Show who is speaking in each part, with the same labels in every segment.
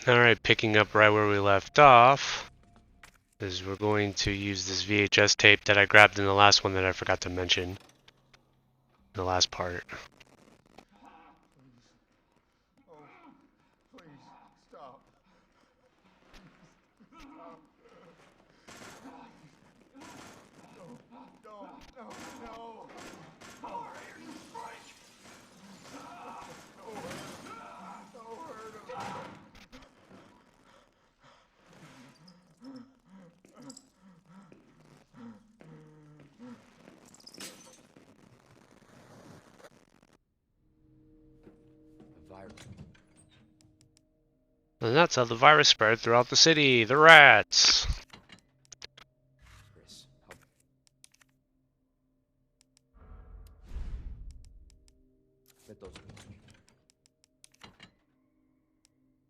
Speaker 1: Alright, picking up right where we left off, is we're going to use this VHS tape that I grabbed in the last one that I forgot to mention. In the last part. And that's how the virus spread throughout the city. The rats!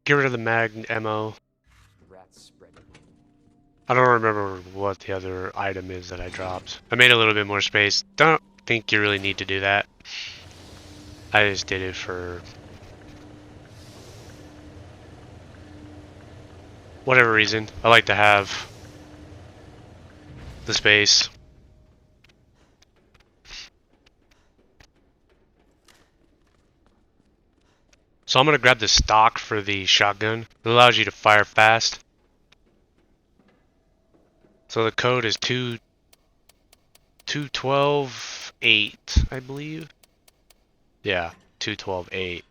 Speaker 1: Get rid of the mag ammo. I don't remember what the other item is that I dropped. I made a little bit more space. Don't think you really need to do that. I just did it for whatever reason. I like to have the space. So I'm gonna grab the stock for the shotgun. It allows you to fire fast. So the code is 212.8, I believe. Yeah, 212.8.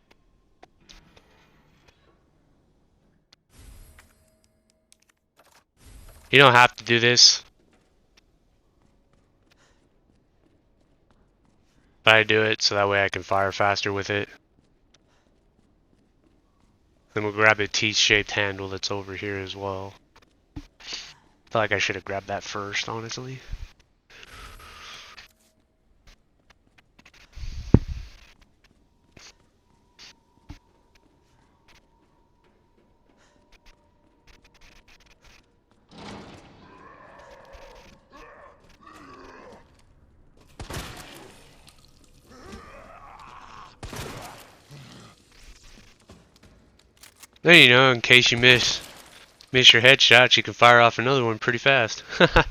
Speaker 1: You don't have to do this, but I do it so that way I can fire faster with it. Then we'll grab a T-shaped handle that's over here as well. I feel like I should have grabbed that first, honestly. There you know, in case you miss your headshot, you can fire off another one pretty fast. Yeah,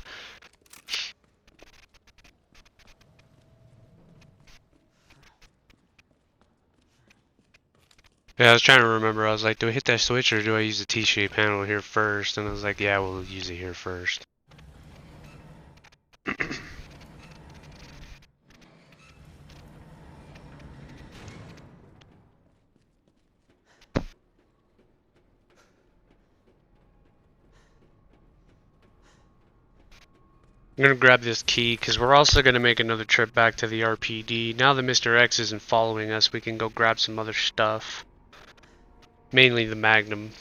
Speaker 1: I was trying to remember. I was like, do I hit that switch or do I use the T-shaped handle here first? And I was like, yeah, we'll use it here first. I'm gonna grab this key because we're also gonna make another trip back to the RPD. Now that Mr. X isn't following us, we can go grab some other stuff. Mainly the Magnum.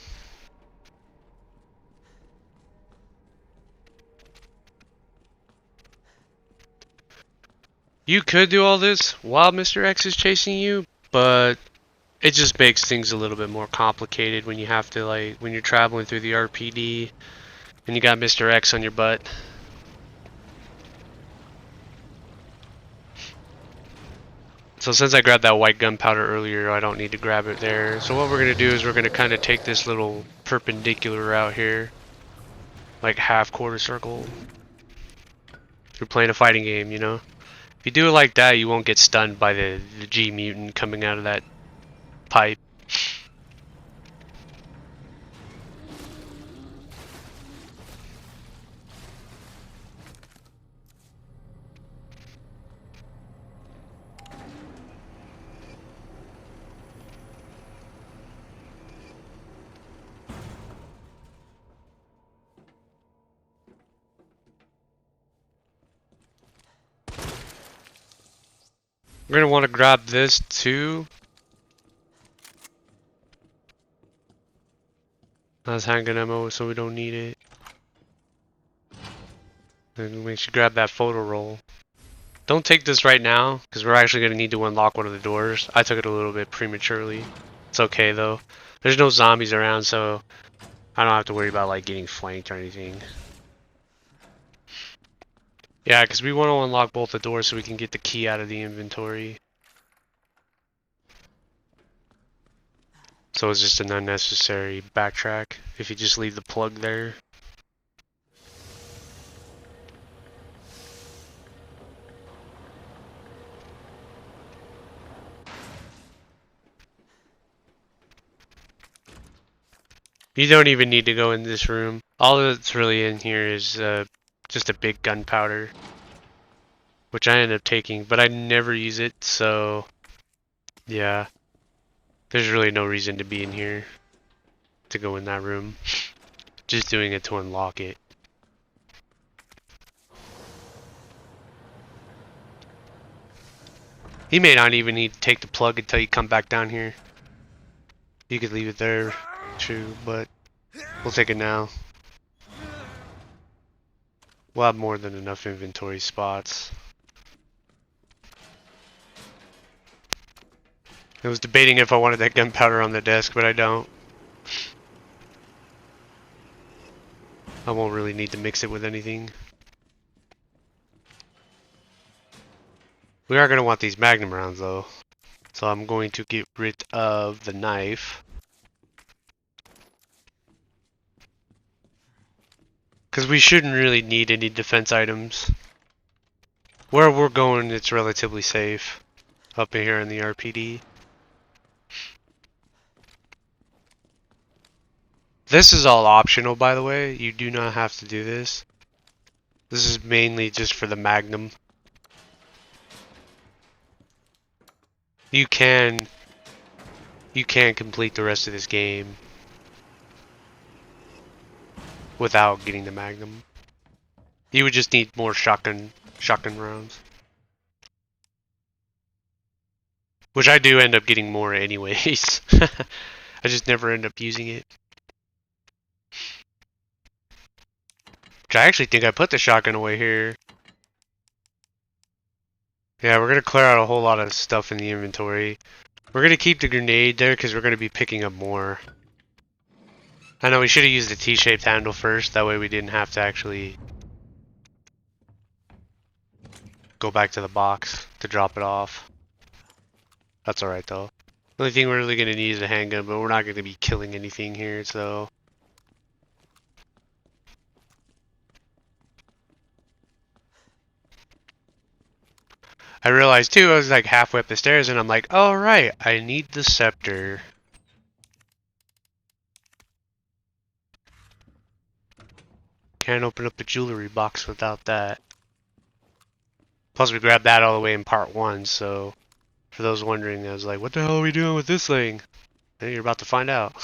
Speaker 1: You could do all this while Mr. X is chasing you, but it just makes things a little bit more complicated when you have to, like, when you're traveling through the RPD and you got Mr. X on your butt. So since I grabbed that white gunpowder earlier, I don't need to grab it there. So what we're going to do is we're going to kind of take this little perpendicular route here. Like half quarter circle. You're playing a fighting game, you know? If you do it like that, you won't get stunned by the G mutant coming out of that pipe. We're going to want to grab this too. That's handgun ammo, so we don't need it. And we should grab that photo roll. Don't take this right now, because we're actually going to need to unlock one of the doors. I took it a little bit prematurely. It's okay though. There's no zombies around, so I don't have to worry about like getting flanked or anything. Yeah, because we want to unlock both the doors so we can get the key out of the inventory. So it's just an unnecessary backtrack if you just leave the plug there. You don't even need to go in this room. All that's really in here is just a big gunpowder, which I end up taking, but I never use it, so yeah. There's really no reason to be in here, to go in that room. Just doing it to unlock it. You may not even need to take the plug until you come back down here. You could leave it there, too, but we'll take it now. We'll have more than enough inventory spots. I was debating if I wanted that gunpowder on the desk, but I don't. I won't really need to mix it with anything. We are going to want these magnum rounds, though. So I'm going to get rid of the knife. Because we shouldn't really need any defense items. Where we're going, it's relatively safe. Up here in the RPD. This is all optional, by the way. You do not have to do this. This is mainly just for the magnum. You can complete the rest of this game without getting the magnum. You would just need more shotgun rounds. Which I do end up getting more anyways. I just never end up using it. Which I actually think I put the shotgun away here. Yeah, we're going to clear out a whole lot of stuff in the inventory. We're going to keep the grenade there because we're going to be picking up more. I know we should have used the T-shaped handle first. That way we didn't have to actually go back to the box to drop it off. That's alright though. The only thing we're really going to need is a handgun, but we're not going to be killing anything here, so... I realized too, I was like halfway up the stairs and I'm like, oh right, I need the scepter. Can't open up a jewelry box without that. Plus we grabbed that all the way in part 1, so for those wondering, I was like, what the hell are we doing with this thing? And you're about to find out.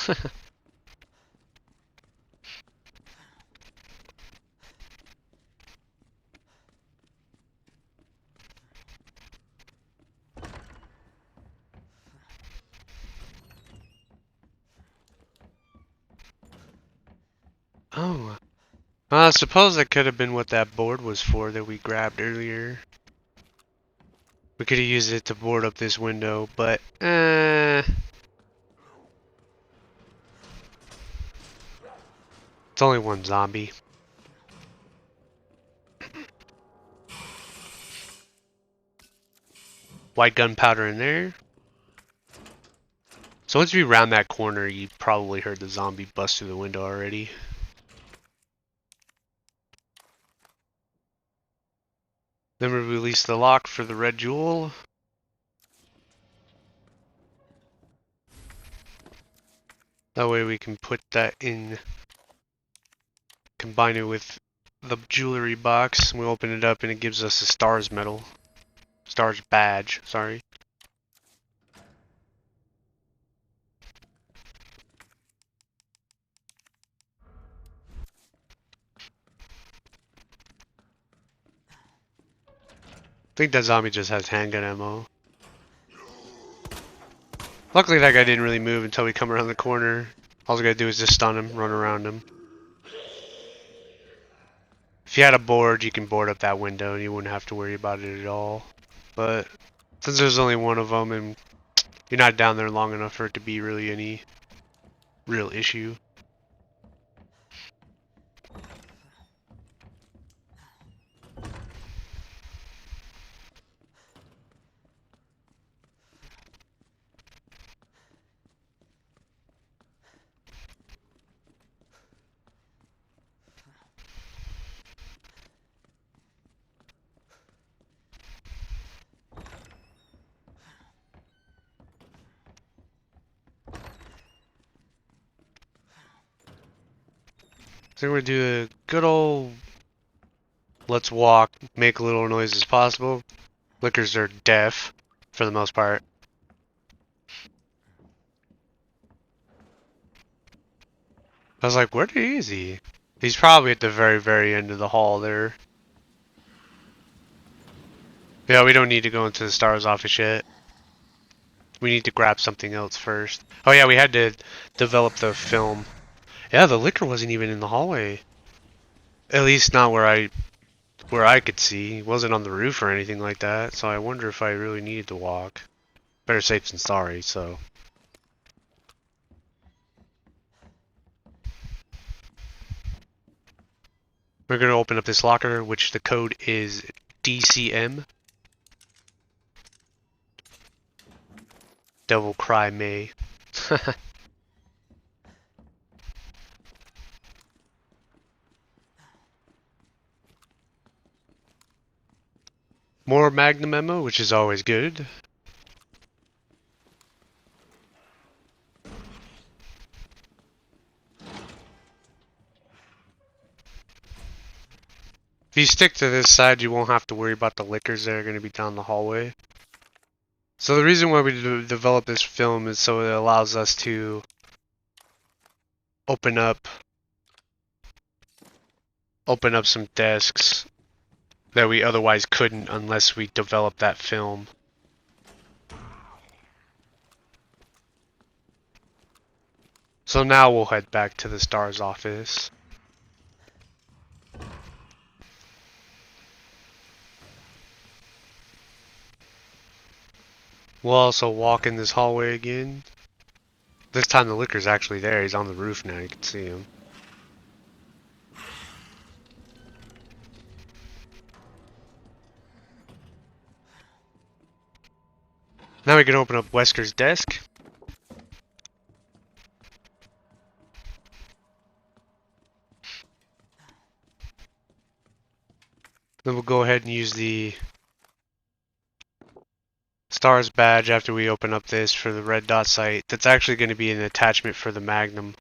Speaker 1: Oh. Well, I suppose that could have been what that board was for that we grabbed earlier. We could have used it to board up this window, but it's only one zombie. White gunpowder in there. So once we round that corner, you probably heard the zombie bust through the window already. Then we release the lock for the red jewel. That way we can put that in, combine it with the jewelry box. We open it up and it gives us a stars medal. Stars badge, sorry. I think that zombie just has handgun ammo. Luckily that guy didn't really move until we come around the corner. All we gotta do is just stun him, run around him. If you had a board, you can board up that window and you wouldn't have to worry about it at all. But since there's only one of them and you're not down there long enough for it to be really any real issue. So we're gonna do a good old let's walk, make little noise as possible. Lickers are deaf, for the most part. I was like, where is he? He's probably at the very, very end of the hall there. Yeah, we don't need to go into the STARS office yet. We need to grab something else first. Oh yeah, we had to develop the film. Yeah, the liquor wasn't even in the hallway. At least not where I could see. It wasn't on the roof or anything like that, so I wonder if I really needed to walk. Better safe than sorry, so. We're gonna open up this locker, which the code is DCM. Devil Cry May. More Magnum ammo, which is always good. If you stick to this side, you won't have to worry about the lickers that are going to be down the hallway. So the reason why we develop this film is so it allows us to open up some desks that we otherwise couldn't unless we developed that film. So now we'll head back to the STARS office. We'll also walk in this hallway again. This time the licker's actually there. He's on the roof now. You can see him. Now we can open up Wesker's desk. Then we'll go ahead and use the STARS badge after we open up this for the red dot sight. That's actually going to be an attachment for the Magnum.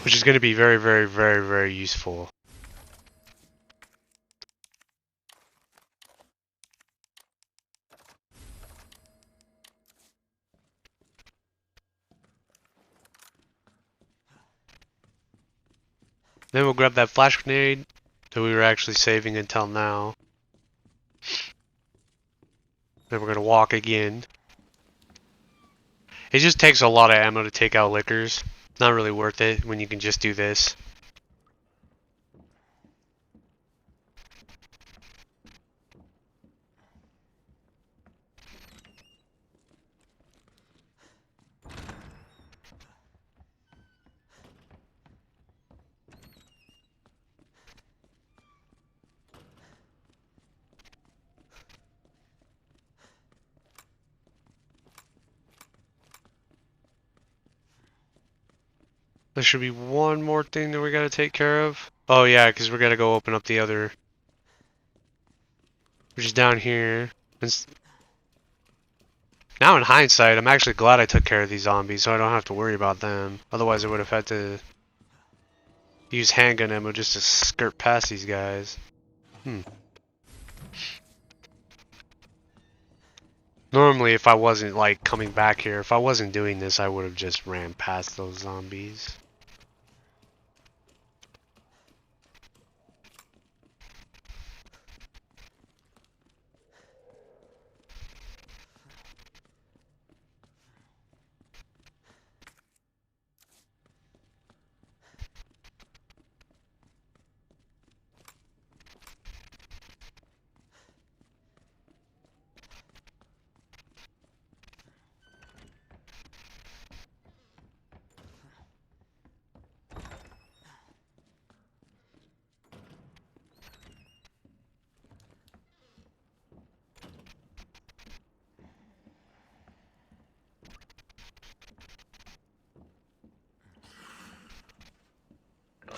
Speaker 1: Which is going to be very, very, very, very useful. Then we'll grab that flash grenade that we were actually saving until now. Then we're going to walk again. It just takes a lot of ammo to take out lickers. Not really worth it when you can just do this. There should be one more thing that we gotta take care of. Oh yeah, because we're gonna go open up the other, which is down here. Now in hindsight, I'm actually glad I took care of these zombies so I don't have to worry about them. Otherwise I would have had to use handgun ammo just to skirt past these guys. Normally if I wasn't like coming back here, if I wasn't doing this, I would have just ran past those zombies.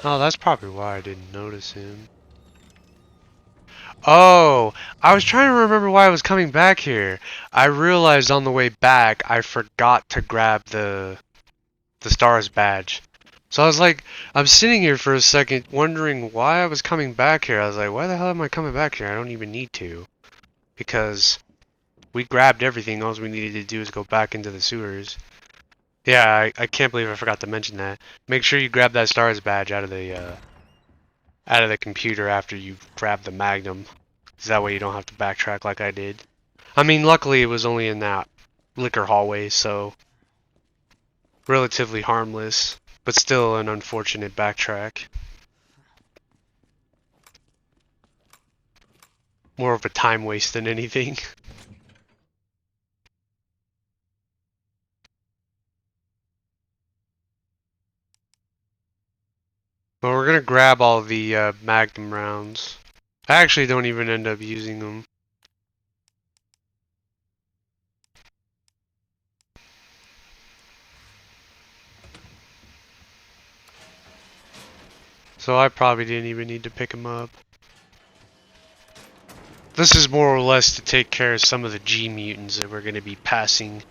Speaker 1: Oh, that's probably why I didn't notice him. Oh, I was trying to remember why I was coming back here. I realized on the way back I forgot to grab the stars badge. So I was like, I'm sitting here for a second wondering why I was coming back here. I was like, why the hell am I coming back here? I don't even need to. Because we grabbed everything. All we needed to do is go back into the sewers. Yeah, I can't believe I forgot to mention that. Make sure you grab that stars badge out of the computer after you grab the Magnum. 'Cause that way you don't have to backtrack like I did. I mean, luckily it was only in that liquor hallway, so relatively harmless, but still an unfortunate backtrack. More of a time waste than anything. But we're gonna grab all the Magnum rounds. I actually don't even end up using them. So I probably didn't even need to pick them up. This is more or less to take care of some of the G mutants that we're gonna be passing.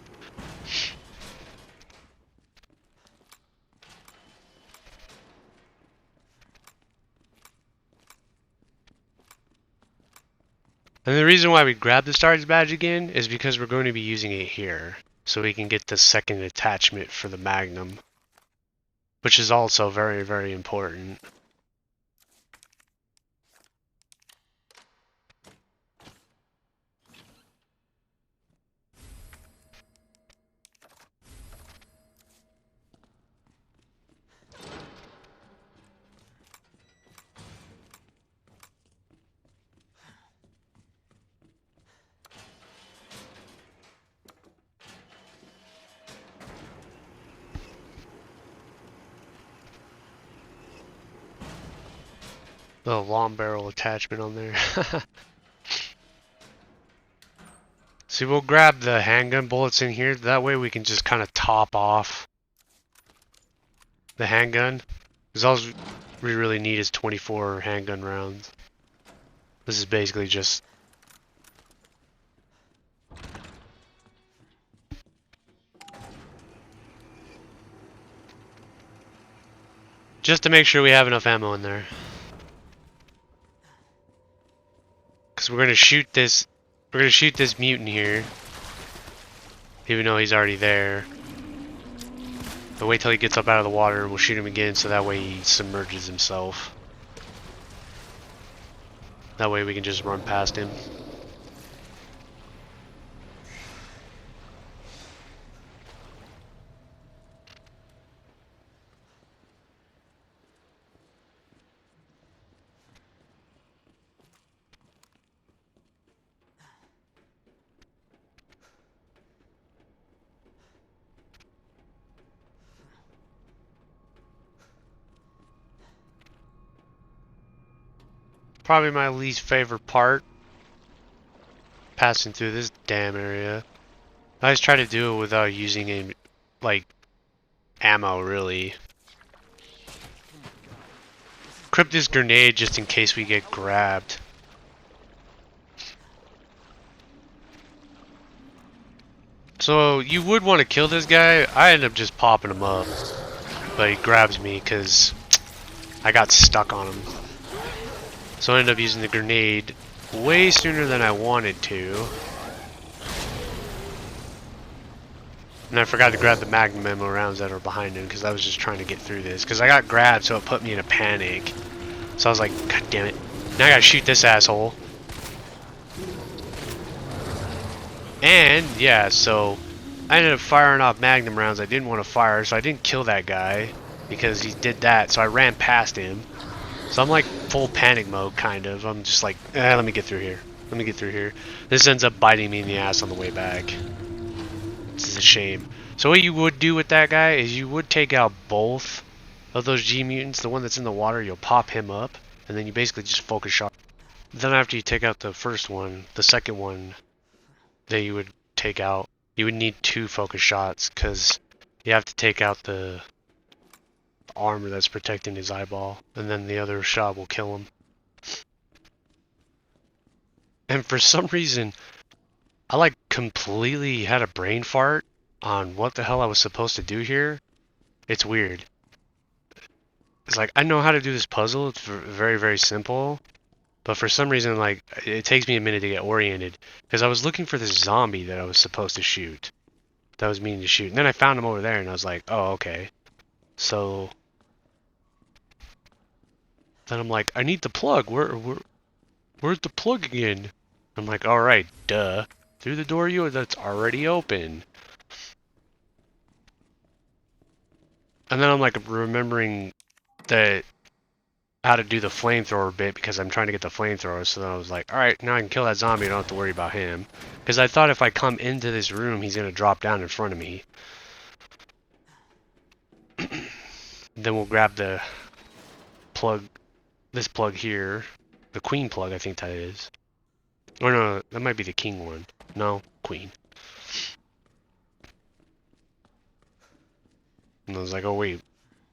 Speaker 1: And the reason why we grab the Stars badge again is because we're going to be using it here. So we can get the second attachment for the Magnum. Which is also very, very important. The long barrel attachment on there. See, we'll grab the handgun bullets in here. That way we can just kind of top off the handgun. Because all we really need is 24 handgun rounds. This is basically just... just to make sure we have enough ammo in there. Because we're gonna shoot this... we're gonna shoot this mutant here. Even though he's already there. But wait till he gets up out of the water and we'll shoot him again so that way he submerges himself. That way we can just run past him. Probably my least favorite part. Passing through this damn area. I always try to do it without using any, like, ammo, really. Equip this grenade just in case we get grabbed. So, you would want to kill this guy. I end up just popping him up. But he grabs me because I got stuck on him. So I ended up using the grenade way sooner than I wanted to. And I forgot to grab the Magnum ammo rounds that are behind him because I was just trying to get through this. Because I got grabbed, so it put me in a panic. So I was like, God damn it. Now I gotta shoot this asshole. And, yeah, so I ended up firing off Magnum rounds I didn't want to fire, so I didn't kill that guy because he did that, so I ran past him. So I'm like full panic mode, kind of. I'm just like, let me get through here. Let me get through here. This ends up biting me in the ass on the way back. This is a shame. So what you would do with that guy is you would take out both of those G mutants. The one that's in the water, you'll pop him up, and then you basically just focus shot. Then after you take out the first one, the second one that you would take out, you would need 2 focus shots because you have to take out the armor that's protecting his eyeball, and then the other shot will kill him. And for some reason, I like completely had a brain fart on what the hell I was supposed to do here. It's weird. It's like, I know how to do this puzzle. It's very, very simple. But for some reason, like, it takes me a minute to get oriented. Because I was looking for this zombie that I was supposed to shoot. That I was meaning to shoot. And then I found him over there, and I was like, oh, okay. So then I'm like, I need the plug. Where's the plug again? I'm like, alright, duh. Through the door that's already open. And then I'm like remembering that how to do the flamethrower bit because I'm trying to get the flamethrower. So then I was like, alright, now I can kill that zombie. I don't have to worry about him. Because I thought if I come into this room, he's going to drop down in front of me. Then we'll grab the plug, this plug here. The queen plug, I think that is. Or no, that might be the king one. No, queen. And I was like, oh wait,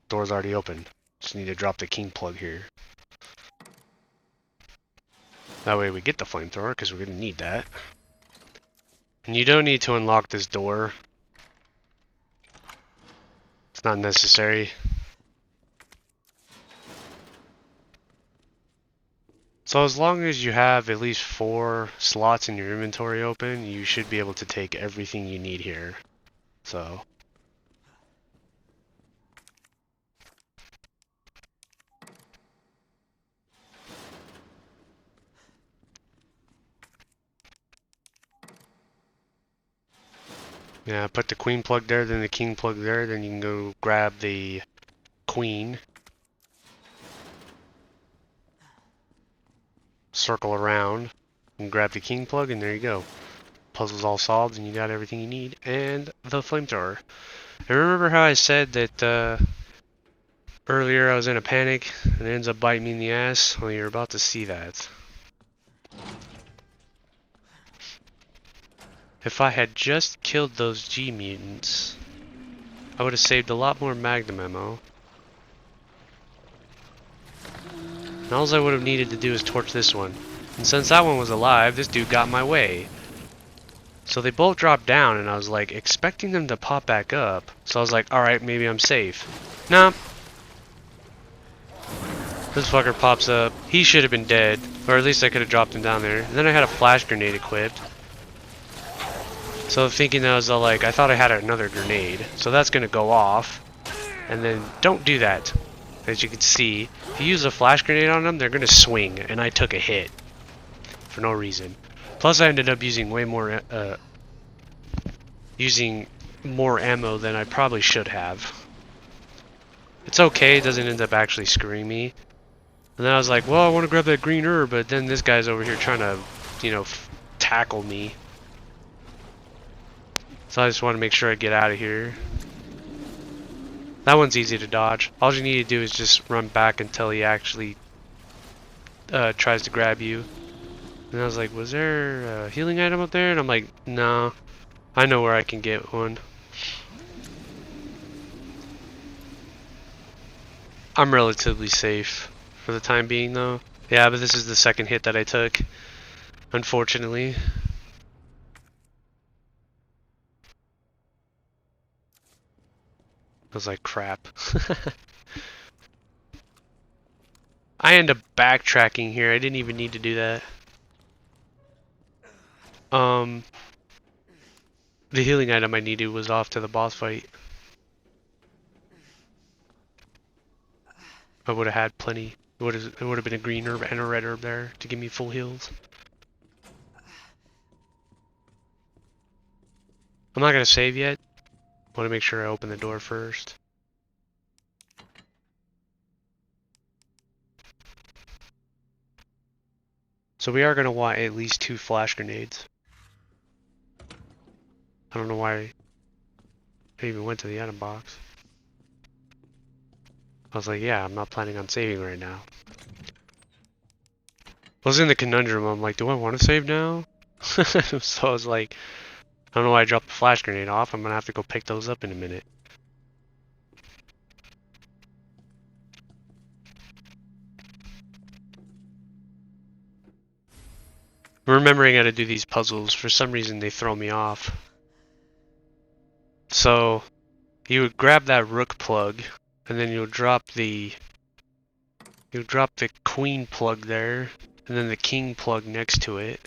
Speaker 1: door's already open. Just need to drop the king plug here. That way we get the flamethrower, because we're going to need that. And you don't need to unlock this door. It's not necessary. So as long as you have at least 4 slots in your inventory open, you should be able to take everything you need here. So... yeah, put the queen plug there, then the king plug there, then you can go grab the queen. Circle around and grab the king plug, and there you go. Puzzle's all solved, and you got everything you need, and the flamethrower. And remember how I said that earlier I was in a panic, and it ends up biting me in the ass? Well, you're about to see that. If I had just killed those G mutants, I would have saved a lot more Magnum ammo. And all I would have needed to do is torch this one. And since that one was alive, this dude got in my way. So they both dropped down, and I was like expecting them to pop back up. So I was like, alright, maybe I'm safe. Nah. This fucker pops up. He should have been dead. Or at least I could have dropped him down there. And then I had a flash grenade equipped. So thinking that was like, I thought I had another grenade. So that's going to go off. And then don't do that. As you can see, if you use a flash grenade on them, they're going to swing. And I took a hit. For no reason. Plus I ended up using way more, more ammo than I probably should have. It's okay, it doesn't end up actually screwing me. And then I was like, well, I want to grab that green herb, but then this guy's over here trying to, you know, tackle me. So I just want to make sure I get out of here. That one's easy to dodge. All you need to do is just run back until he actually tries to grab you. And I was like, was there a healing item up there? And I'm like, no. I know where I can get one. I'm relatively safe for the time being, though. Yeah, but this is the second hit that I took, unfortunately. I was like, crap. I end up backtracking here. I didn't even need to do that. The healing item I needed was off to the boss fight. I would have had plenty. It would have been a green herb and a red herb there to give me full heals. I'm not gonna save yet. I want to make sure I open the door first. So we are gonna want at least 2 flash grenades. I don't know why I even went to the item box. I was like, yeah, I'm not planning on saving right now. I was in the conundrum. I'm like, do I want to save now? So I was like, I don't know why I dropped the flash grenade off. I'm gonna have to go pick those up in a minute. remembering how to do these puzzles. For some reason, they throw me off. So you would grab that rook plug, and then you'll drop the queen plug there, and then the king plug next to it.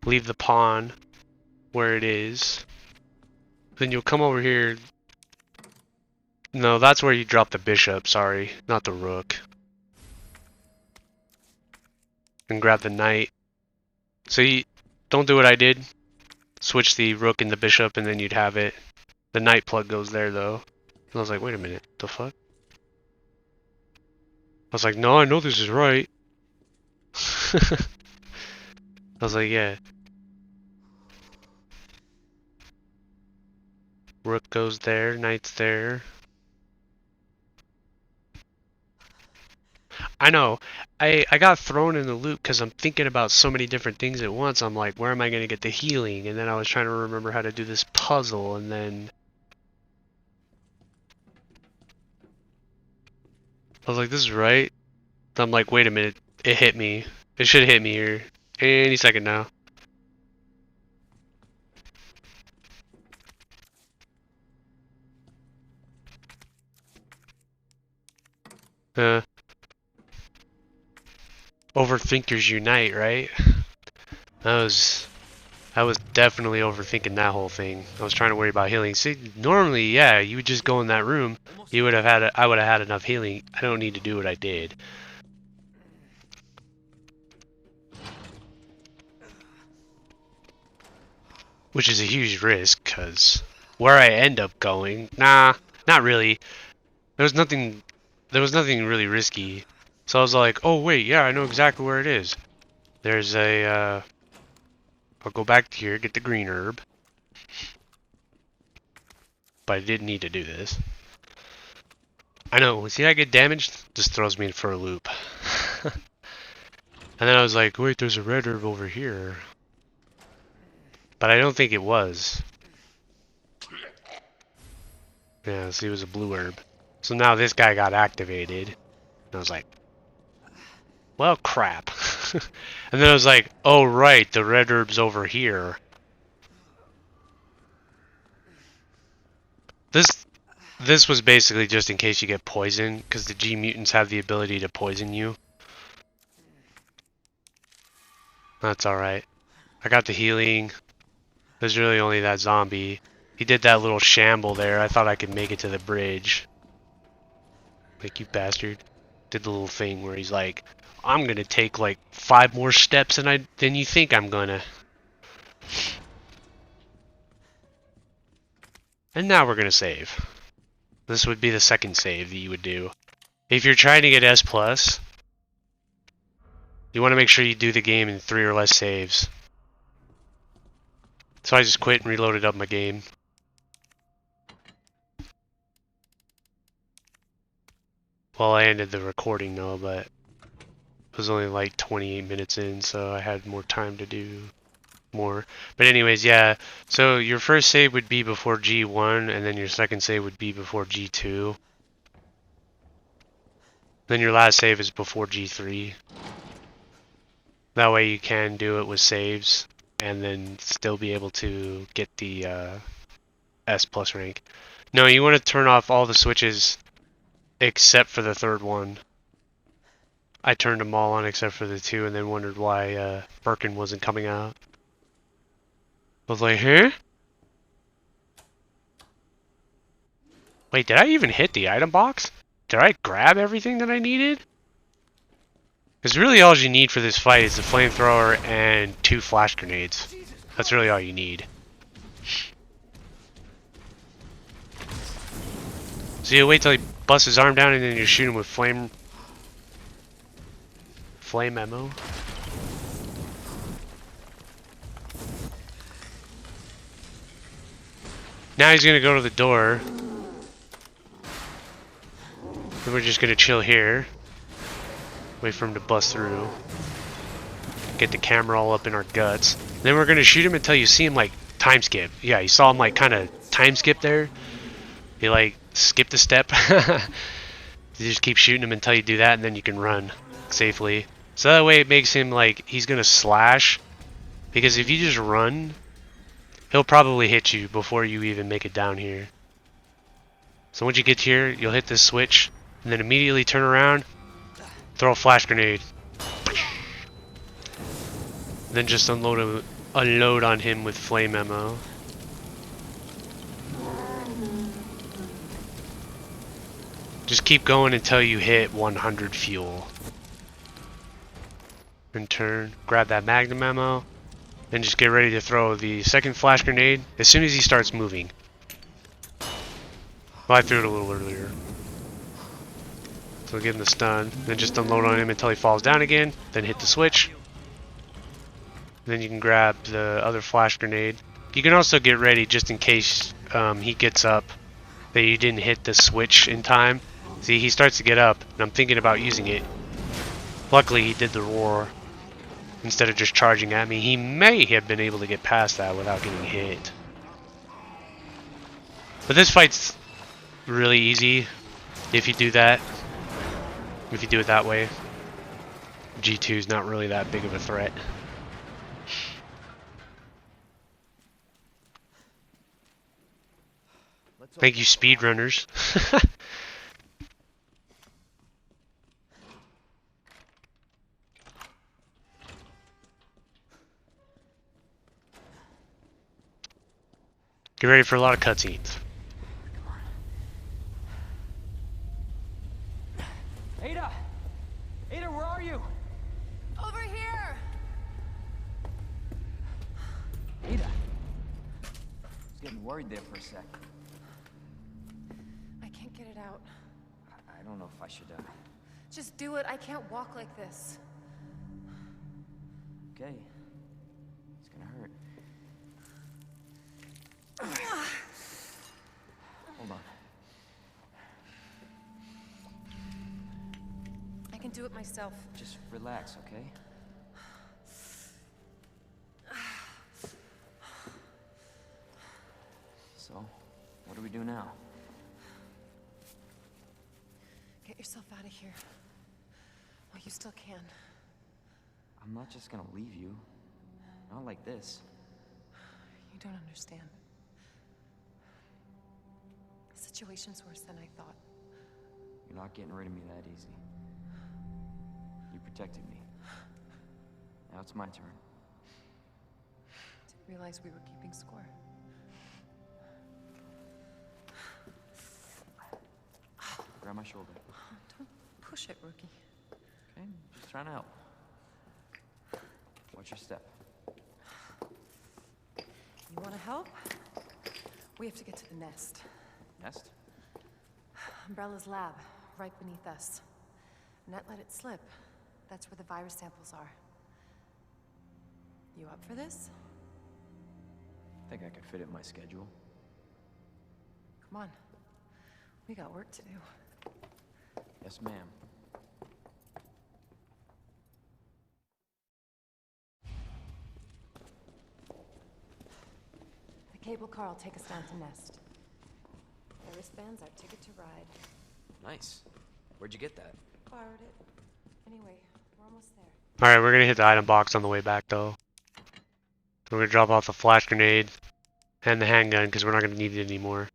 Speaker 1: Leave the pawn where it is. Then you'll come over here. No, that's where you drop the bishop, sorry, not the rook. And grab the knight. So you don't do what I did. Switch the rook and the bishop, and then you'd have it. The knight plug goes there, though. And I was like, wait a minute, the fuck? I was like, no, I know this is right. I was like, yeah. Rook goes there, knight's there. I know. I got thrown in the loop because I'm thinking about so many different things at once. I'm like, where am I going to get the healing? And then I was trying to remember how to do this puzzle, and then I was like, this is right. I'm like, wait a minute. It hit me. It should hit me here. Any second now. Overthinkers unite, right? I was definitely overthinking that whole thing. I was trying to worry about healing. See, normally, yeah, you would just go in that room. You would have had I would have had enough healing. I don't need to do what I did. Which is a huge risk, because where I end up going, nah, not really. There was nothing really risky. So I was like, oh wait, yeah, I know exactly where it is. There's a, I'll go back here, get the green herb. But I didn't need to do this. I know, see I get damaged? Just throws me for a loop. And then I was like, wait, there's a red herb over here. But I don't think it was. Yeah, see, it was a blue herb. So now this guy got activated. And I was like, well, crap. And then I was like, oh, right, the red herb's over here. This was basically just in case you get poisoned, because the G mutants have the ability to poison you. That's alright. I got the healing. There's really only that zombie. He did that little shamble there. I thought I could make it to the bridge. Like, you bastard. Did the little thing where he's like, I'm gonna take like 5 more steps than you think I'm gonna. And now we're gonna save. This would be the second save that you would do. If you're trying to get S+, you want to make sure you do the game in 3 or less saves. So I just quit and reloaded up my game. Well, I ended the recording though, but it was only like 28 minutes in, so I had more time to do more. But anyways, yeah, so your first save would be before G1, and then your second save would be before G2. Then your last save is before G3. That way you can do it with saves, and then still be able to get the S+ rank. No, you want to turn off all the switches except for the third one. I turned them all on except for the 2, and then wondered why Birkin wasn't coming out. I was like, huh? Wait, did I even hit the item box? Did I grab everything that I needed? Because really all you need for this fight is the flamethrower and 2 flash grenades. That's really all you need. So you wait till he busts his arm down and then you shoot him with flame ammo. Now he's gonna go to the door. Then we're just gonna chill here. Wait for him to bust through. Get the camera all up in our guts. Then we're gonna shoot him until you see him like time skip. Yeah, you saw him like kind of time skip there. He like skipped a step. You just keep shooting him until you do that, and then you can run safely. So that way it makes him like he's gonna slash. Because if you just run, he'll probably hit you before you even make it down here. So once you get here, you'll hit this switch, and then immediately turn around, throw a flash grenade. Then just unload on him with flame ammo. Just keep going until you hit 100 fuel. And turn, grab that magnum ammo, then just get ready to throw the second flash grenade as soon as he starts moving. Well, I threw it a little earlier. So give him the stun, then just unload on him until he falls down again, then hit the switch. Then you can grab the other flash grenade. You can also get ready just in case he gets up that you didn't hit the switch in time. See, he starts to get up, and I'm thinking about using it. Luckily, he did the roar instead of just charging at me. He may have been able to get past that without getting hit. But this fight's really easy if you do that. If you do it that way. G2 is not really that big of a threat. Thank you, speedrunners. Get ready for a lot of cutscenes.
Speaker 2: Ada! Ada, where are you?
Speaker 3: Over here!
Speaker 2: Ada! I was getting worried there for a sec.
Speaker 3: I can't get it out.
Speaker 2: I don't know if I should,
Speaker 3: Just do it. I can't walk like this.
Speaker 2: Okay. It's gonna hurt. Hold on.
Speaker 3: I can do it myself.
Speaker 2: Just relax, okay? So, what do we do now?
Speaker 3: Get yourself out of here. Well, you still can.
Speaker 2: I'm not just gonna leave you. Not like this.
Speaker 3: You don't understand. The situation's worse than I thought.
Speaker 2: You're not getting rid of me that easy. You protected me. Now it's my turn.
Speaker 3: Didn't realize we were keeping score.
Speaker 2: Grab my shoulder.
Speaker 3: Don't push it, rookie.
Speaker 2: Okay, just trying to help. Watch your step.
Speaker 3: You want to help? We have to get to the nest.
Speaker 2: Nest?
Speaker 3: Umbrella's lab, right beneath us. Net let it slip. That's where the virus samples are. You up for this?
Speaker 2: I think I could fit it in my schedule.
Speaker 3: Come on. We got work to do.
Speaker 2: Yes, ma'am.
Speaker 3: The cable car will take us down to Nest. The wristband's our ticket to ride.
Speaker 2: Nice. Where'd you get that?
Speaker 3: Borrowed it. Anyway, we're almost there.
Speaker 1: Alright, we're gonna hit the item box on the way back though. So we're gonna drop off the flash grenade and the handgun because we're not gonna need it anymore.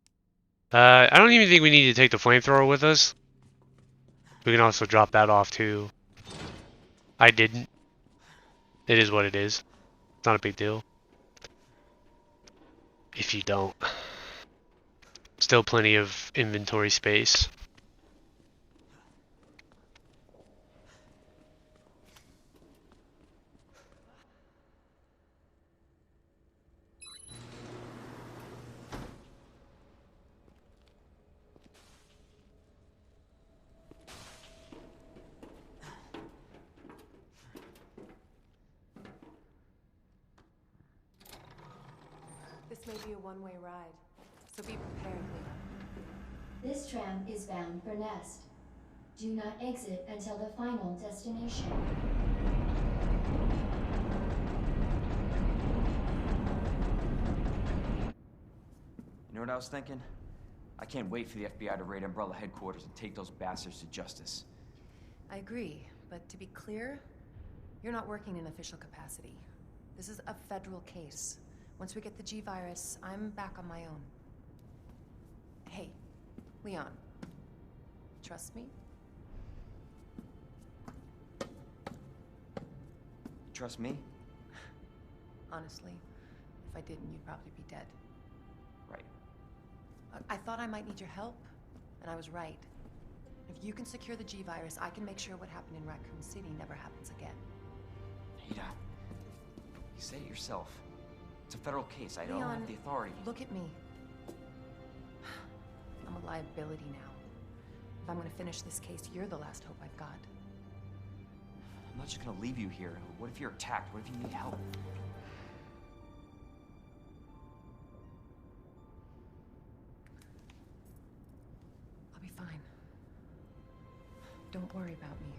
Speaker 1: I don't even think we need to take the flamethrower with us. We can also drop that off too. I didn't. It is what it is. It's not a big deal. If you don't. Still plenty of inventory space.
Speaker 3: This may be a one-way ride, so be prepared, Lena.
Speaker 4: This tram is bound for Nest. Do not exit until the final destination.
Speaker 2: You know what I was thinking? I can't wait for the FBI to raid Umbrella headquarters and take those bastards to justice.
Speaker 3: I agree, but to be clear, You're not working in official capacity. This is a federal case. Once we get the G-Virus, I'm back on my own. Hey, Leon. Trust me?
Speaker 2: Trust me?
Speaker 3: Honestly, if I didn't, you'd probably be dead.
Speaker 2: Right.
Speaker 3: I thought I might need your help, and I was right. If you can secure the G-Virus, I can make sure what happened in Raccoon City never happens again.
Speaker 2: Ada, you said it yourself. It's a federal case. I don't
Speaker 3: Leon,
Speaker 2: have the authority.
Speaker 3: look at me. I'm a liability now. If I'm gonna finish this case, you're the last hope I've got.
Speaker 2: I'm not just gonna leave you here. What if you're attacked? What if you need help?
Speaker 3: I'll be fine. Don't worry about me.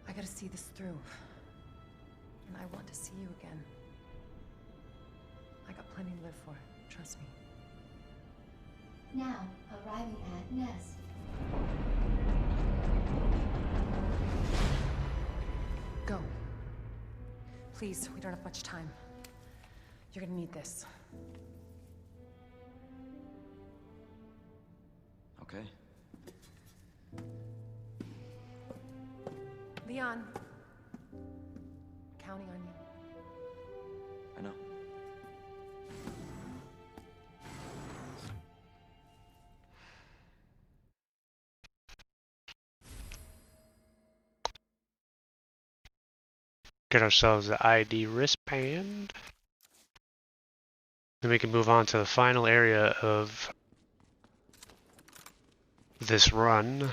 Speaker 3: I gotta see this through. And I want to see you again. I got plenty to live for, trust me.
Speaker 4: Now, arriving at Nest.
Speaker 3: Go. Please, we don't have much time. You're gonna need this.
Speaker 2: Okay.
Speaker 3: Leon. Counting on you.
Speaker 2: I know.
Speaker 1: Get ourselves the ID wristband. Then we can move on to the final area of this run.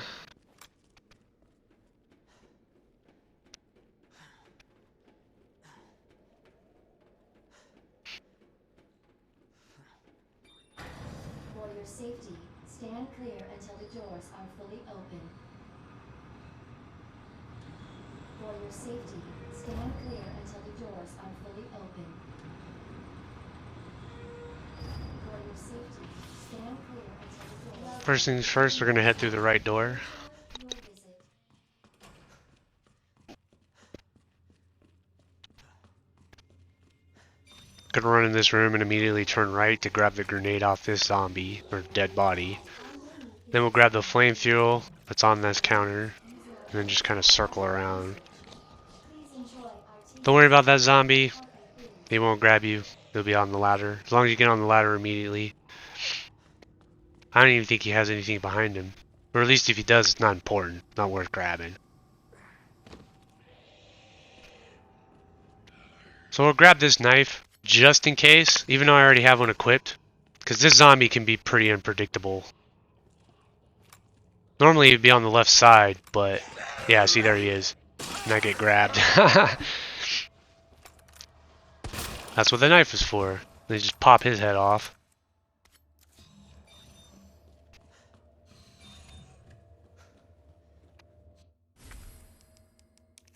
Speaker 4: For your safety, stand clear until the doors are fully open. For your safety, stand clear until the doors are fully open. For your safety, stand clear until the doors.
Speaker 1: First things first, we're gonna head through the right door.
Speaker 4: Your visit.
Speaker 1: Gonna run in this room and immediately turn right to grab the grenade off this zombie, or dead body. Then we'll grab the flame fuel that's on this counter, and then just kind of circle around.
Speaker 4: Please enjoy our tea.
Speaker 1: Don't worry about that zombie. He won't grab you. He'll be on the ladder. As long as you get on the ladder immediately. I don't even think he has anything behind him. Or at least if he does, it's not important. Not worth grabbing. So we'll grab this knife just in case, even though I already have one equipped. Because this zombie can be pretty unpredictable. Normally he'd be on the left side, but yeah, see, there he is. And I get grabbed. That's what the knife is for. They just pop his head off.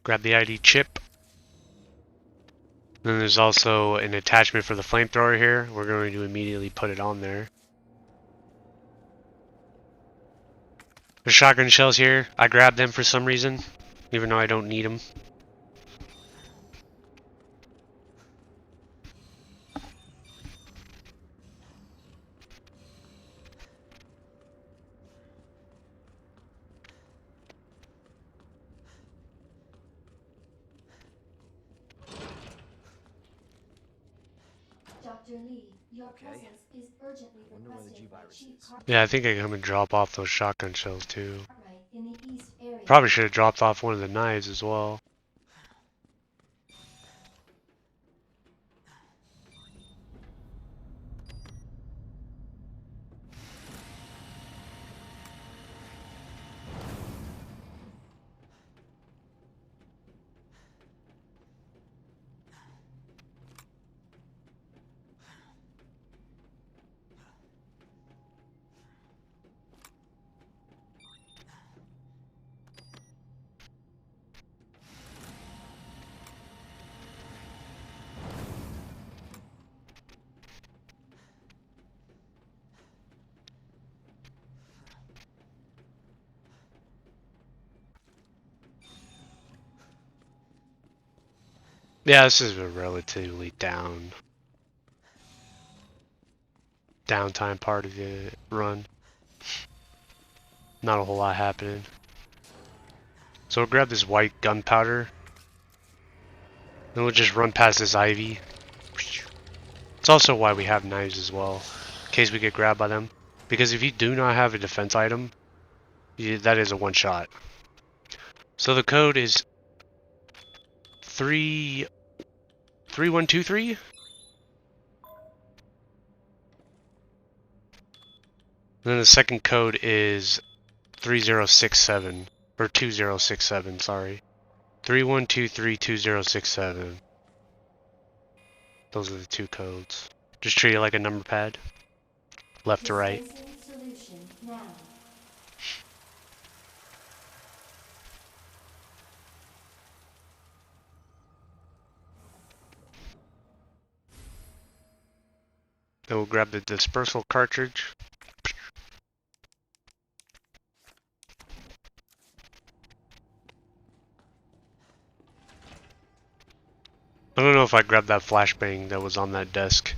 Speaker 1: Grab the ID chip. Then there's also an attachment for the flamethrower here. We're going to immediately put it on there. There's shotgun shells here. I grabbed them for some reason, even though I don't need them.
Speaker 4: Dr. Lee, your
Speaker 2: Okay.
Speaker 4: presence is urgently
Speaker 2: Wonder where the
Speaker 4: requested by
Speaker 2: G-Virus
Speaker 4: Chief
Speaker 2: is.
Speaker 1: Yeah, I think I can come and drop off those shotgun shells too.
Speaker 4: Cartwright in the east area.
Speaker 1: Probably should have dropped off one of the knives as well. Yeah, this is a relatively downtime part of the run. Not a whole lot happening. So we'll grab this white gunpowder. Then we'll just run past this ivy. It's also why we have knives as well, in case we get grabbed by them. Because if you do not have a defense item, that is a one shot. So the code is 3123. And then the second code is 3067 or 2067, sorry. 31232067. Those are the two codes. Just treat it like a number pad. Left to right.
Speaker 4: Dispensing solution now.
Speaker 1: Then we'll grab the dispersal cartridge. I don't know if I grabbed that flashbang that was on that desk.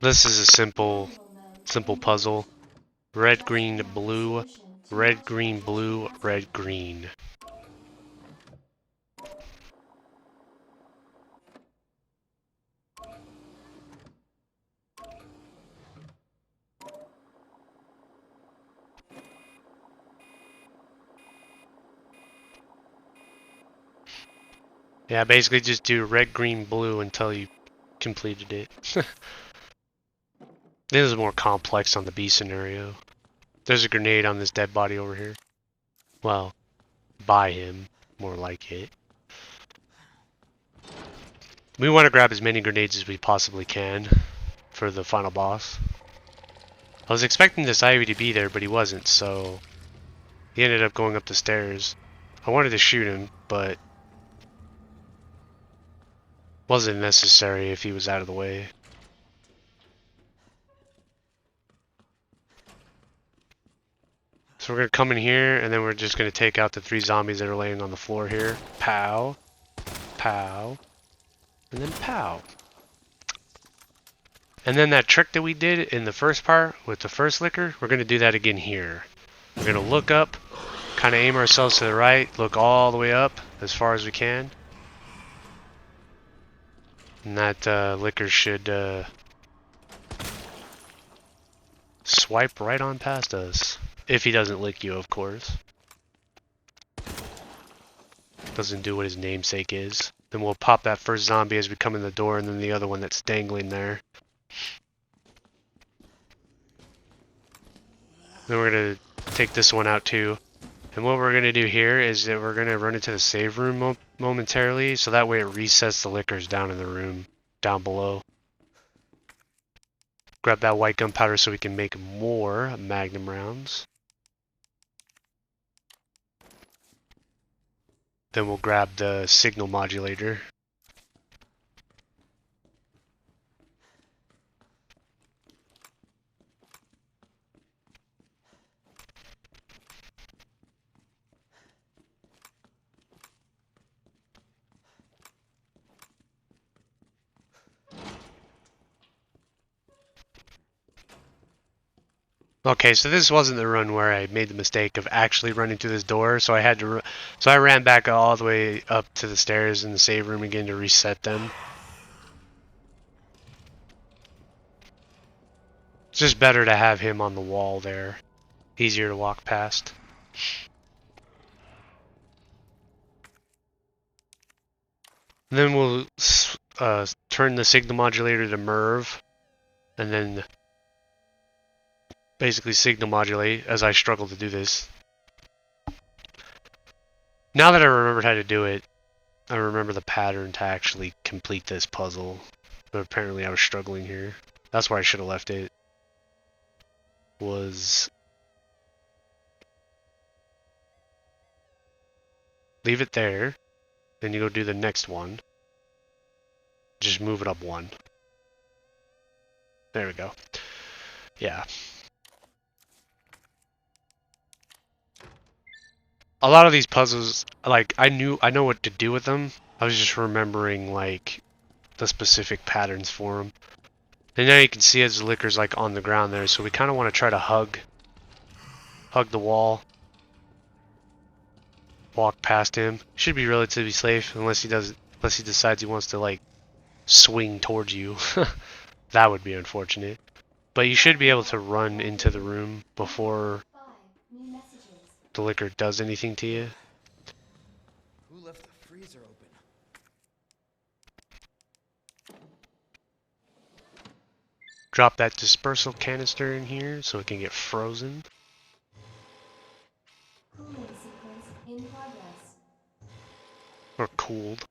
Speaker 1: This is a simple puzzle. Red, green, blue, red, green, blue, red, green. Yeah, basically just do red, green, blue until you completed it. This is more complex on the B scenario. There's a grenade on this dead body over here. Well, by him, more like it. We want to grab as many grenades as we possibly can for the final boss. I was expecting this Ivy to be there, but he wasn't, so he ended up going up the stairs. I wanted to shoot him, but wasn't necessary if he was out of the way. So we're going to come in here, and then we're just going to take out the 3 zombies that are laying on the floor here. Pow. Pow. And then pow. And then that trick that we did in the first part with the first liquor, we're going to do that again here. We're going to look up, kind of aim ourselves to the right, look all the way up as far as we can. And that liquor should swipe right on past us. If he doesn't lick you, of course. Doesn't do what his namesake is. Then we'll pop that first zombie as we come in the door, and then the other one that's dangling there. Then we're going to take this one out too. And what we're going to do here is that we're going to run into the save room momentarily, so that way it resets the liquors down in the room, down below. Grab that white gunpowder so we can make more magnum rounds. Then we'll grab the signal modulator. Okay, so this wasn't the run where I made the mistake of actually running through this door, so I had to, so I ran back all the way up to the stairs in the save room again to reset them. It's just better to have him on the wall there, easier to walk past. And then we'll turn the signal modulator to Merv, and then basically signal modulate as I struggle to do this. Now that I remembered how to do it, I remember the pattern to actually complete this puzzle. But apparently I was struggling here. That's where I should have left it. Was leave it there, then you go do the next one. Just move it up one. There we go. Yeah. A lot of these puzzles, like, I know what to do with them. I was just remembering, like, the specific patterns for them. And now you can see as the liquor's, like, on the ground there, so we kind of want to try to hug the wall. Walk past him. Should be relatively safe, unless he decides he wants to, like, swing towards you. That would be unfortunate. But you should be able to run into the room before
Speaker 4: 5 new messages.
Speaker 1: the liquor does anything to you.
Speaker 5: Who left the freezer open?
Speaker 1: Drop that dispersal canister in here so it can get frozen.
Speaker 4: Cooling sequence in progress.
Speaker 1: Or cooled.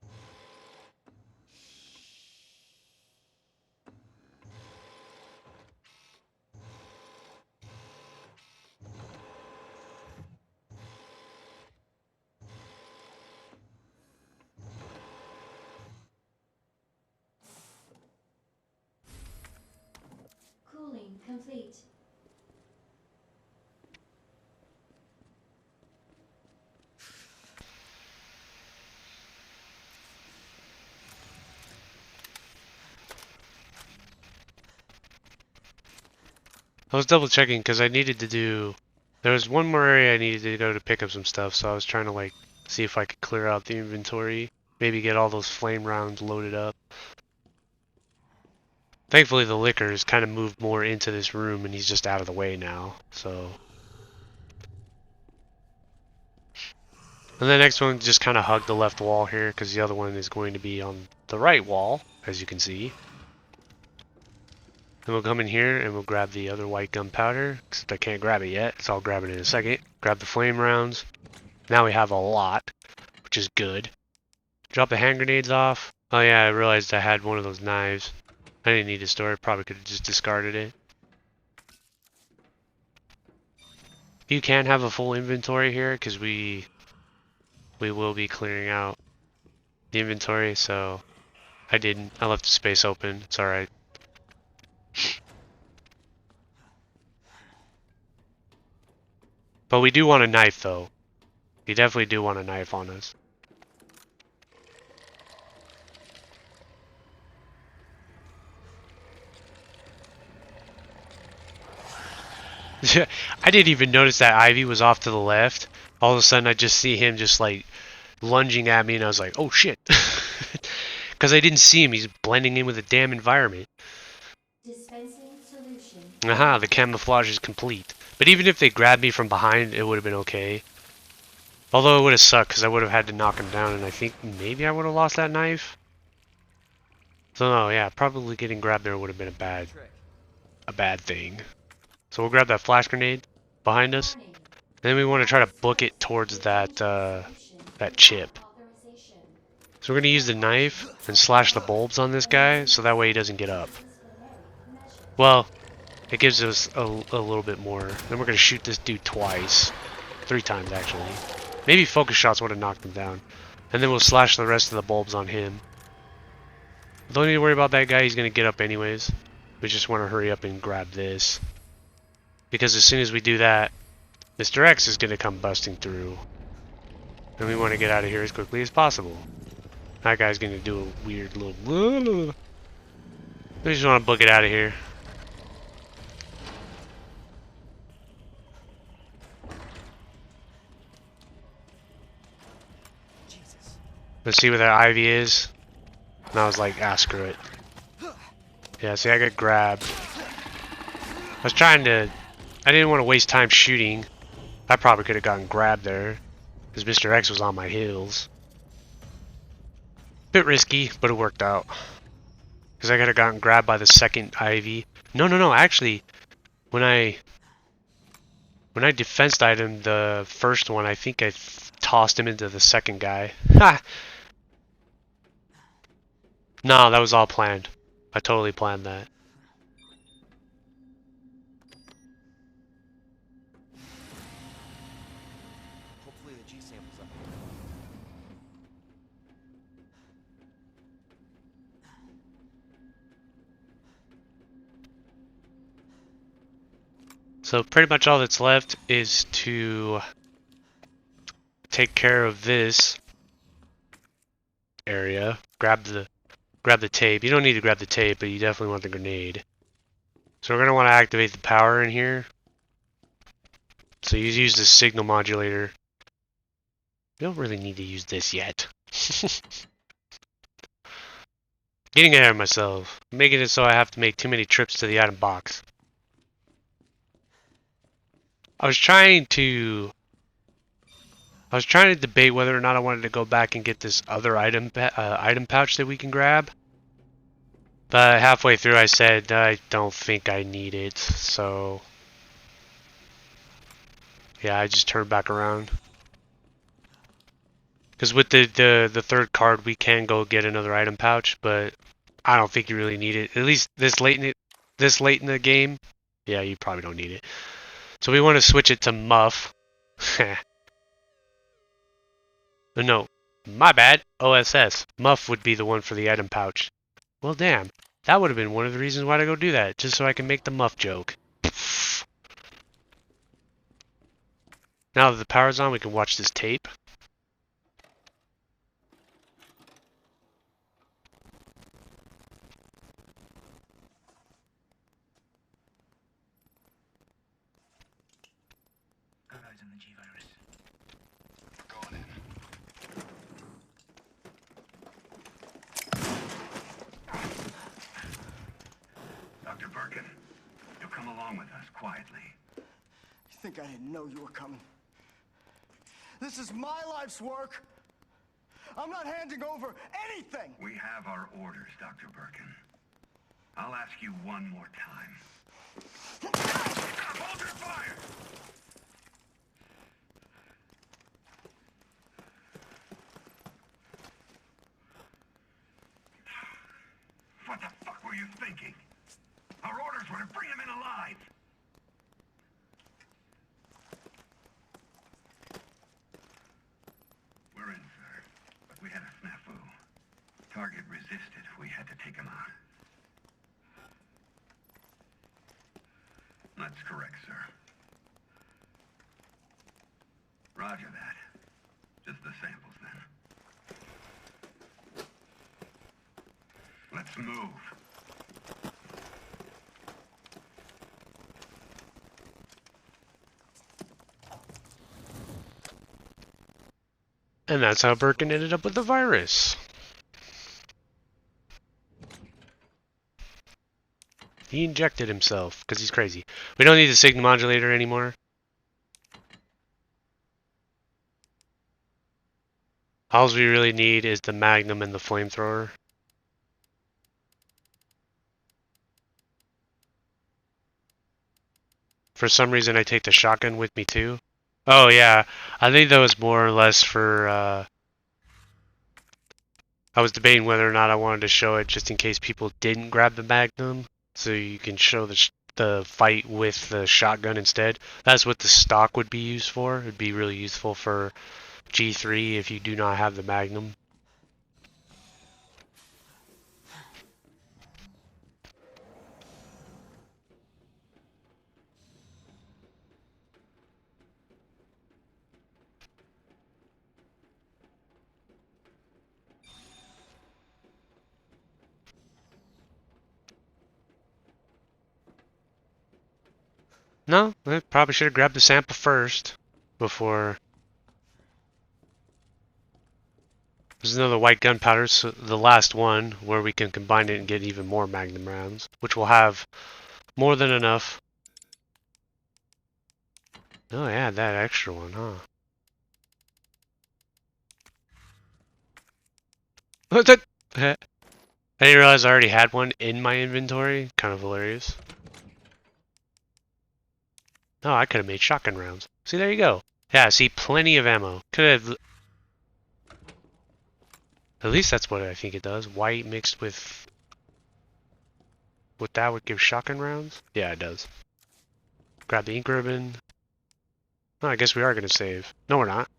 Speaker 4: Cooling complete.
Speaker 1: I was double checking because I needed to do... There was one more area I needed to go to pick up some stuff, so I was trying to, like, see if I could clear out the inventory. Maybe get all those flame rounds loaded up. Thankfully the liquor has kind of moved more into this room and he's just out of the way now, so... And the next one just kind of hug the left wall here because the other one is going to be on the right wall, as you can see. Then we'll come in here and we'll grab the other white gunpowder, except I can't grab it yet, so I'll grab it in a second. Grab the flame rounds. Now we have a lot, which is good. Drop the hand grenades off. Oh yeah, I realized I had one of those knives. I didn't need to store it, probably could have just discarded it. You can have a full inventory here, because we will be clearing out the inventory, so I didn't. I left the space open. It's alright. But we do want a knife, though. We definitely do want a knife on us. I didn't even notice that Ivy was off to the left. All of a sudden, I just see him just, like, lunging at me, and I was like, oh, shit. Because I didn't see him. He's blending in with the damn environment.
Speaker 4: Dispensing solution.
Speaker 1: Aha, the camouflage is complete. But even if they grabbed me from behind, it would have been okay. Although it would have sucked because I would have had to knock him down, and I think maybe I would have lost that knife. So no, yeah, probably getting grabbed there would have been a bad thing. So we'll grab that flash grenade behind us, and then we want to try to book it towards that that chip.
Speaker 4: Authorization.
Speaker 1: So we're gonna use the knife and slash the bulbs on this guy, so that way he doesn't get up. Well, it gives us a little bit more. Then we're gonna shoot this dude twice. 3 times, actually. Maybe focus shots would have knocked him down. And then we'll slash the rest of the bulbs on him. Don't need to worry about that guy, he's gonna get up anyways. We just want to hurry up and grab this. Because as soon as we do that, Mr. X is gonna come busting through. And we want to get out of here as quickly as possible. That guy's gonna do a weird little... We just want to book it out of here. Let's see where that Ivy is. And I was like, ah, screw it. Yeah, see, I got grabbed. I was trying to... I didn't want to waste time shooting. I probably could have gotten grabbed there. Because Mr. X was on my heels. Bit risky, but it worked out. Because I could have gotten grabbed by the second Ivy. No, actually, when I defensed item the first one, I think I tossed him into the second guy. Ha! No, that was all planned. I totally planned that.
Speaker 5: Hopefully the G sample's up.
Speaker 1: So pretty much all that's left is to take care of this area. Grab the tape. You don't need to grab the tape, but you definitely want the grenade. So we're going to want to activate the power in here. So you use the signal modulator. You don't really need to use this yet. Getting ahead of myself. Making it so I have to make too many trips to the item box. I was trying to debate whether or not I wanted to go back and get this other item pouch that we can grab. But halfway through I said I don't think I need it. So yeah, I just turned back around. Because with the third card we can go get another item pouch, but I don't think you really need it. At least this late in the game. Yeah, you probably don't need it. So we want to switch it to Muff. No, my bad. OSS. Muff would be the one for the item pouch. Well, damn. That would have been one of the reasons why to go do that. Just so I can make the Muff joke. Now that the power's on, we can watch this tape.
Speaker 6: Got eyes on the G-Virus.
Speaker 5: Going in.
Speaker 6: Dr. Birkin, you'll come along with us quietly.
Speaker 7: You think I didn't know you were coming? This is my life's work. I'm not handing over anything.
Speaker 6: We have our orders, Dr. Birkin. I'll ask you one more time. Hold your fire! What the fuck were you thinking? Our orders were to bring him in alive. We're in, sir. But we had a snafu. Target resisted. We had to take him out. That's correct, sir. Roger that. Just the samples, then. Let's move.
Speaker 1: And that's how Birkin ended up with the virus. He injected himself because he's crazy. We don't need the signal modulator anymore. All we really need is the Magnum and the flamethrower. For some reason I take the shotgun with me too. Oh yeah, I think that was more or less for, I was debating whether or not I wanted to show it just in case people didn't grab the Magnum. So you can show the fight with the shotgun instead. That's what the stock would be used for. It would be really useful for G3 if you do not have the Magnum. No, I probably should have grabbed the sample first before. There's another white gunpowder, so the last one, where we can combine it and get even more Magnum rounds, which will have more than enough. Oh yeah, that extra one, huh? I didn't realize I already had one in my inventory. Kind of hilarious. Oh, I could have made shotgun rounds. See, there you go. Yeah, see, plenty of ammo. Could have... At least that's what I think it does. White mixed with... What that would give shotgun rounds? Yeah, it does. Grab the ink ribbon. Oh, I guess we are going to save. No, we're not.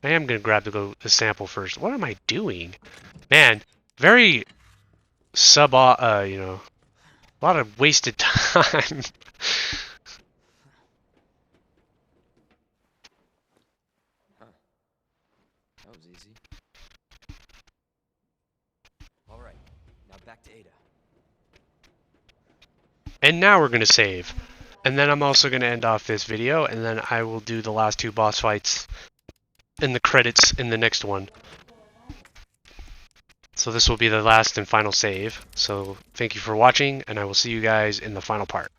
Speaker 1: I am going to grab the sample first. What am I doing? Man, very you know, a lot of wasted time. And now we're going to save. And then I'm also going to end off this video, and then I will do the last 2 boss fights in the credits in the next one. So this will be the last and final save. So thank you for watching, and I will see you guys in the final part.